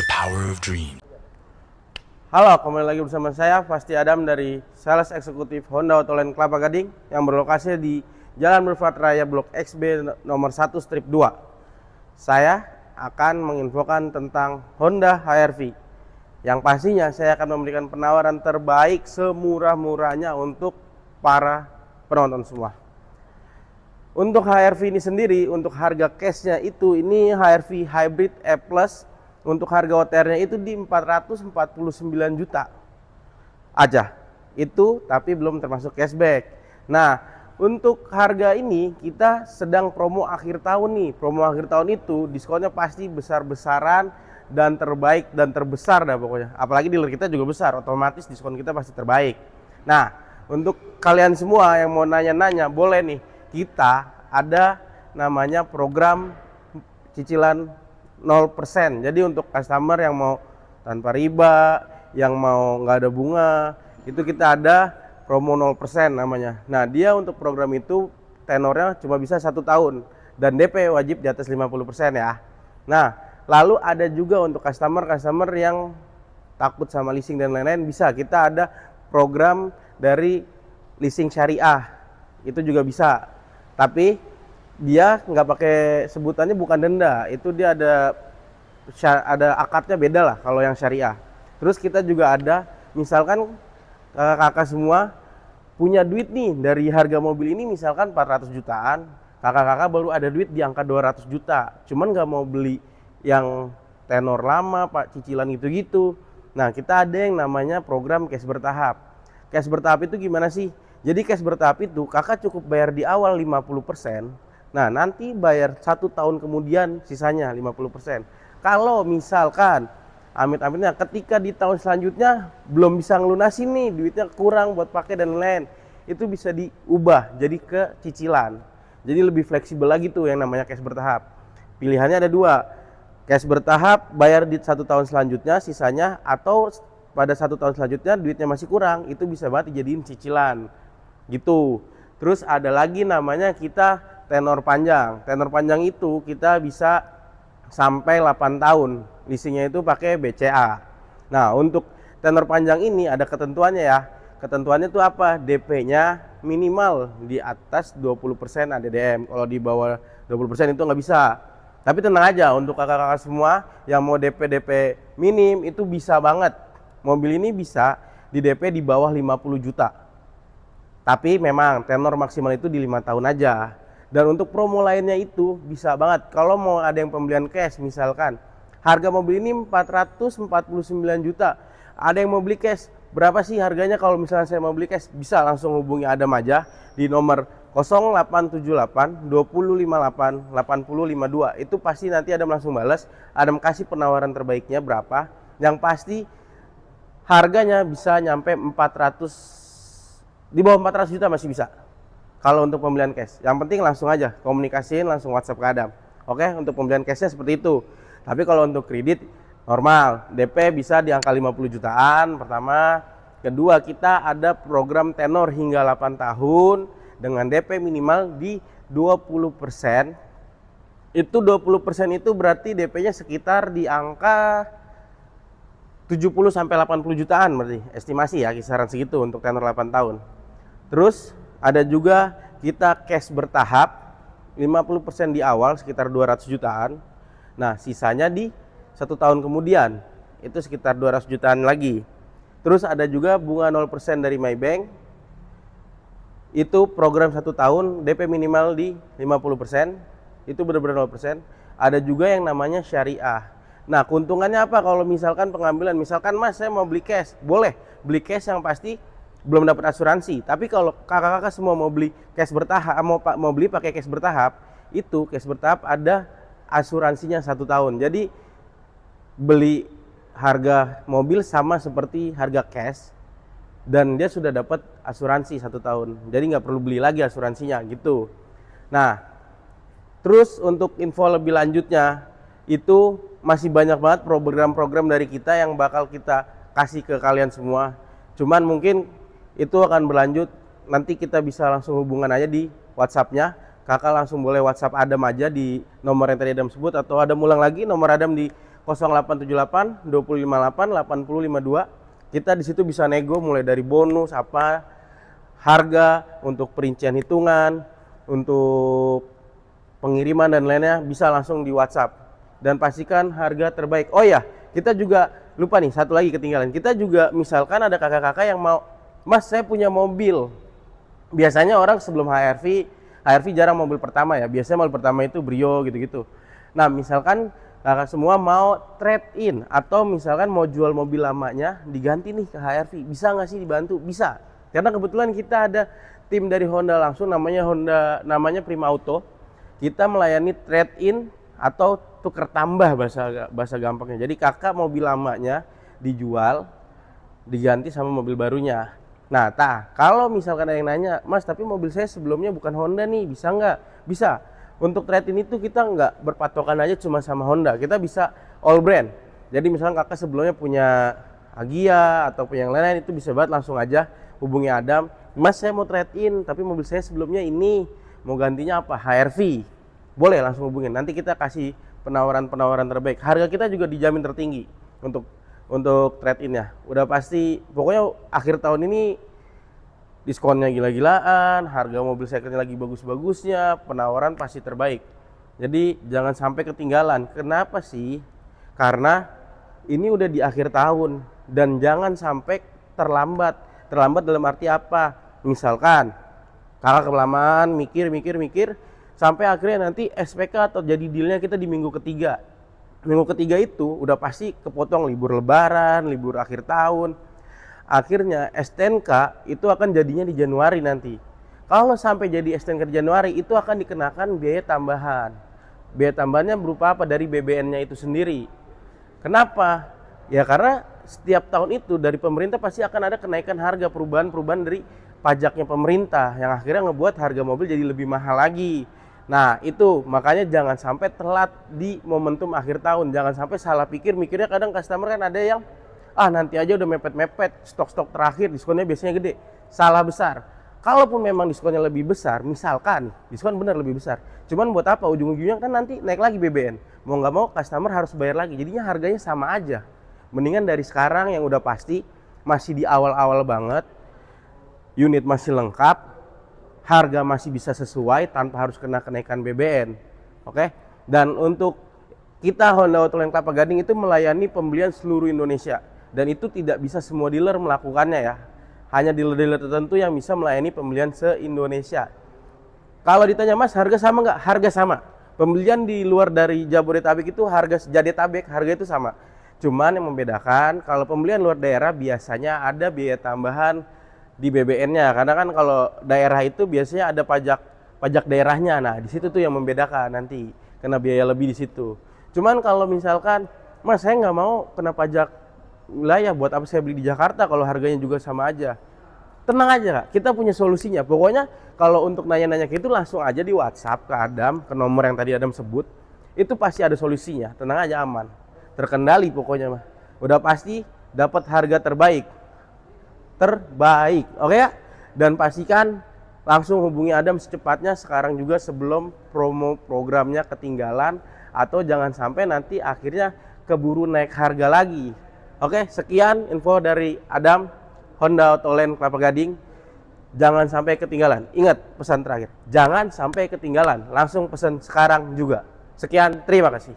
power of dreams. Halo, kembali lagi bersama saya Fasti Adam dari Sales Eksekutif Honda Autoland Kelapa Gading yang berlokasi di Jalan Boulevard Raya Blok XB nomor 1 strip 2. Saya akan menginfokan tentang Honda HR-V. Yang pastinya saya akan memberikan penawaran terbaik semurah-murahnya untuk para penonton semua. Untuk HR-V ini sendiri, untuk harga cashnya itu, ini HR-V Hybrid E+, untuk harga OTR-nya itu di 449 juta aja. Itu tapi belum termasuk cashback. Nah, untuk harga ini kita sedang promo akhir tahun nih. Promo akhir tahun itu diskonnya pasti besar-besaran dan terbaik dan terbesar dah pokoknya. Apalagi dealer kita juga besar, otomatis diskon kita pasti terbaik. Nah, untuk kalian semua yang mau nanya-nanya, boleh nih. Kita ada namanya program cicilan 0%. Jadi untuk customer yang mau tanpa riba, yang mau nggak ada bunga, itu kita ada promo 0% namanya. Nah, dia untuk program itu tenornya cuma bisa 1 tahun dan DP wajib di atas 50% ya. Nah, lalu ada juga untuk customer yang takut sama leasing dan lain-lain, bisa kita ada program dari leasing syariah. Itu juga bisa. Tapi dia nggak pakai sebutannya, bukan denda, itu dia ada akadnya beda lah kalau yang syariah. Terus kita juga ada, misalkan kakak-kakak semua punya duit nih dari harga mobil ini misalkan 400 jutaan, kakak-kakak baru ada duit di angka 200 juta, cuman nggak mau beli yang tenor lama, pak, cicilan gitu-gitu. Nah, kita ada yang namanya program cash bertahap. Cash bertahap itu gimana sih? Jadi cash bertahap itu kakak cukup bayar di awal 50%. Nah, nanti bayar 1 tahun kemudian sisanya 50%. Kalau misalkan amit-amitnya ketika di tahun selanjutnya belum bisa ngelunasin nih, duitnya kurang buat pakai dan lain-lain, itu bisa diubah jadi ke cicilan. Jadi lebih fleksibel lagi tuh yang namanya cash bertahap. Pilihannya ada 2. Cash bertahap bayar di 1 tahun selanjutnya sisanya, atau pada 1 tahun selanjutnya duitnya masih kurang, itu bisa banget dijadiin cicilan. Gitu. Terus ada lagi namanya kita tenor panjang. Tenor panjang itu kita bisa sampai 8 tahun. Leasingnya itu pakai BCA. Nah, untuk tenor panjang ini ada ketentuannya ya. Ketentuannya itu apa? DP-nya minimal di atas 20% ADDM. Kalau di bawah 20% itu nggak bisa. Tapi tenang aja, untuk kakak-kakak semua yang mau DP minim itu bisa banget. Mobil ini bisa di DP di bawah 50 juta. Tapi memang tenor maksimal itu di 5 tahun aja. Dan untuk promo lainnya itu bisa banget. Kalau mau ada yang pembelian cash misalkan, harga mobil ini 449 juta. Ada yang mau beli cash, berapa sih harganya kalau misalnya saya mau beli cash? Bisa langsung hubungi Adam aja di nomor 0878 2058 8052. Itu pasti nanti Adam langsung balas. Adam kasih penawaran terbaiknya berapa. Yang pasti harganya bisa nyampe 400, di bawah 400 juta masih bisa. Kalau untuk pembelian cash, yang penting langsung aja komunikasiin, langsung WhatsApp ke Adam. Oke, untuk pembelian cashnya seperti itu. Tapi kalau untuk kredit normal, DP bisa di angka 50 jutaan pertama. Kedua, kita ada program tenor hingga 8 tahun dengan DP minimal di 20%. Itu 20% itu berarti DP-nya sekitar di angka 70 sampai 80 jutaan berarti, estimasi ya, kisaran segitu untuk tenor 8 tahun. Terus ada juga kita cash bertahap 50% di awal sekitar 200 jutaan. Nah, sisanya di 1 tahun kemudian itu sekitar 200 jutaan lagi. Terus ada juga bunga 0% dari Maybank. Itu program 1 tahun, DP minimal di 50%. Itu benar-benar 0%. Ada juga yang namanya syariah. Nah, keuntungannya apa kalau misalkan pengambilan, misalkan Mas saya mau beli cash, boleh beli cash yang pasti belum dapat asuransi. Tapi kalau kakak-kakak semua mau beli cash bertahap, mau beli pakai cash bertahap, itu cash bertahap ada asuransinya 1 tahun. Jadi beli harga mobil sama seperti harga cash dan dia sudah dapat asuransi 1 tahun. Jadi nggak perlu beli lagi asuransinya gitu. Nah, terus untuk info lebih lanjutnya itu masih banyak banget program-program dari kita yang bakal kita kasih ke kalian semua. Cuman mungkin itu akan berlanjut, nanti kita bisa langsung hubungan aja di WhatsApp-nya. Kakak langsung boleh WhatsApp Adam aja di nomor yang tadi Adam sebut, atau Adam ulang lagi nomor Adam di 0878 258 8052. Kita di situ bisa nego mulai dari bonus apa, harga, untuk perincian hitungan, untuk pengiriman dan lainnya bisa langsung di WhatsApp. Dan pastikan harga terbaik. Oh ya, kita juga lupa nih, satu lagi ketinggalan. Kita juga misalkan ada kakak-kakak yang mau, Mas saya punya mobil. Biasanya orang sebelum HRV jarang mobil pertama ya. Biasanya mobil pertama itu Brio gitu-gitu. Nah misalkan kakak semua mau trade in atau misalkan mau jual mobil lamanya diganti nih ke HRV, bisa nggak sih dibantu? Bisa, karena kebetulan kita ada tim dari Honda langsung, namanya Prima Auto. Kita melayani trade in atau tuker tambah bahasa gampangnya. Jadi kakak mobil lamanya dijual diganti sama mobil barunya. Nah kalau misalkan ada yang nanya, Mas tapi mobil saya sebelumnya bukan Honda nih, bisa nggak? Bisa. Untuk trade-in itu kita nggak berpatokan aja cuma sama Honda, kita bisa all brand. Jadi misalnya kakak sebelumnya punya Agya atau punya yang lain-lain, itu bisa banget langsung aja hubungi Adam. Mas saya mau trade-in tapi mobil saya sebelumnya ini, mau gantinya apa? HRV. Boleh langsung hubungin, nanti kita kasih penawaran terbaik. Harga kita juga dijamin tertinggi untuk trade-in-nya. Udah pasti, pokoknya akhir tahun ini diskonnya gila-gilaan, harga mobil secondnya lagi bagus-bagusnya, penawaran pasti terbaik. Jadi jangan sampai ketinggalan. Kenapa sih? Karena ini udah di akhir tahun dan jangan sampai terlambat. Terlambat dalam arti apa? Misalkan kakak kelamaan mikir sampai akhirnya nanti SPK atau jadi dealnya kita di minggu ketiga. Minggu ketiga itu udah pasti kepotong libur lebaran, libur akhir tahun. Akhirnya STNK itu akan jadinya di Januari nanti. Kalau sampai jadi STNK di Januari, itu akan dikenakan biaya tambahan. Biaya tambahannya berupa apa? Dari BBN-nya itu sendiri. Kenapa? Ya karena setiap tahun itu dari pemerintah pasti akan ada kenaikan harga, perubahan dari pajaknya pemerintah yang akhirnya ngebuat harga mobil jadi lebih mahal lagi. Nah itu makanya jangan sampai telat di momentum akhir tahun. Jangan sampai salah mikirnya kadang customer kan ada yang nanti aja udah mepet-mepet, stok-stok terakhir diskonnya biasanya gede. Salah besar. Kalaupun memang diskonnya lebih besar, misalkan diskon benar lebih besar, cuman buat apa? Ujung-ujungnya kan nanti naik lagi BBN. Mau nggak mau customer harus bayar lagi, jadinya harganya sama aja. Mendingan dari sekarang yang udah pasti, masih di awal-awal banget, unit masih lengkap, harga masih bisa sesuai tanpa harus kena kenaikan BBN. Oke? Dan untuk kita Honda Autoland Kelapa Gading itu melayani pembelian seluruh Indonesia. Dan itu tidak bisa semua dealer melakukannya ya. Hanya dealer-dealer tertentu yang bisa melayani pembelian se-Indonesia. Kalau ditanya Mas, harga sama nggak? Harga sama. Pembelian di luar dari Jabodetabek itu harga Jadetabek, harga itu sama. Cuman yang membedakan, kalau pembelian luar daerah biasanya ada biaya tambahan di BBN-nya. Karena kan kalau daerah itu biasanya ada pajak daerahnya. Nah, di situ tuh yang membedakan nanti. Kena biaya lebih di situ. Cuman kalau misalkan, Mas saya nggak mau kena pajak wilayah, buat apa saya beli di Jakarta kalau harganya juga sama aja? Tenang aja Kak, kita punya solusinya. Pokoknya kalau untuk nanya-nanya gitu langsung aja di WhatsApp ke Adam, ke nomor yang tadi Adam sebut. Itu pasti ada solusinya, tenang aja, aman. Terkendali pokoknya mah. Udah pasti dapat harga terbaik. Oke ya? Dan pastikan langsung hubungi Adam secepatnya sekarang juga sebelum promo programnya ketinggalan, atau jangan sampai nanti akhirnya keburu naik harga lagi. Oke, sekian info dari Adam, Honda Autoland Kelapa Gading. Jangan sampai ketinggalan. Ingat pesan terakhir, jangan sampai ketinggalan. Langsung pesan sekarang juga. Sekian, terima kasih.